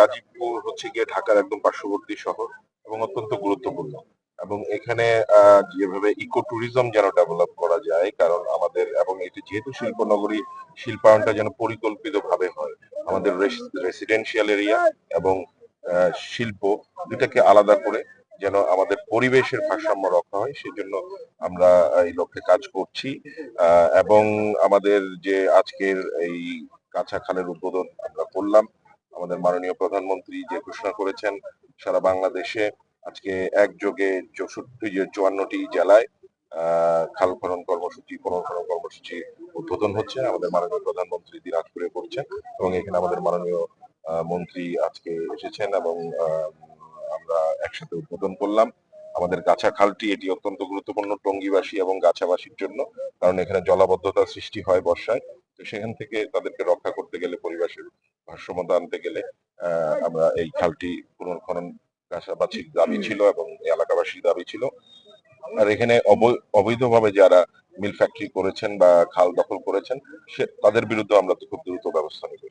গাজীপুর হচ্ছে গিয়ে ঢাকার একদম পার্শ্ববর্তী শহর এবং অত্যন্ত গুরুত্বপূর্ণ। এবং এখানে যেভাবে ইকো ট্যুরিজম যেন ডেভেলপ করা যায়, কারণ আমাদের এবং এটি যেহেতু শিল্পনগরী, শিল্পায়নটা যেন পরিকল্পিত ভাবে হয়। আমাদের রেসিডেন্সিয়াল এরিয়া এবং শিল্প দুটাকে আলাদা করে যেন আমাদের পরিবেশের ভারসাম্য রক্ষা হয়, সেজন্য আমরা এই লক্ষ্যে কাজ করছি। এবং আমাদের যে আজকের এই কাঁচা খালের উদ্বোধন আমরা করলাম, আমাদের মাননীয় প্রধানমন্ত্রী যে ঘোষণা করেছেন সারা বাংলাদেশে আজকে একযোগে 54টি জেলায় খাল খনন কর্মসূচি, পুনর্খনন কর্মসূচি উদ্বোধন হচ্ছে। আমাদের মাননীয় প্রধানমন্ত্রী দিনাজপুরে করছেন এবং এখানে আমাদের মাননীয় মন্ত্রী আজকে এসেছেন এবং আমরা একসাথে উদ্বোধন করলাম। আমাদের গাছা খালটি এটি অত্যন্ত গুরুত্বপূর্ণ টঙ্গীবাসী এবং গাছাবাসীর জন্য, কারণ এখানে জলাবদ্ধতা সৃষ্টি হয় বর্ষায়। তো সেখান থেকে তাদেরকে রক্ষা করতে গেলে, পরিবেশের ভারসাম্যতা আনতে গেলে আমরা এই খালটি পুনর্খনন গাছাবাসীর দাবি ছিল এবং এলাকাবাসীর দাবি ছিল। আর এখানে অবৈধভাবে যারা মিল ফ্যাক্টরি করেছেন বা খাল দখল করেছেন তাদের বিরুদ্ধে আমরা তো খুব দ্রুত ব্যবস্থা নেব।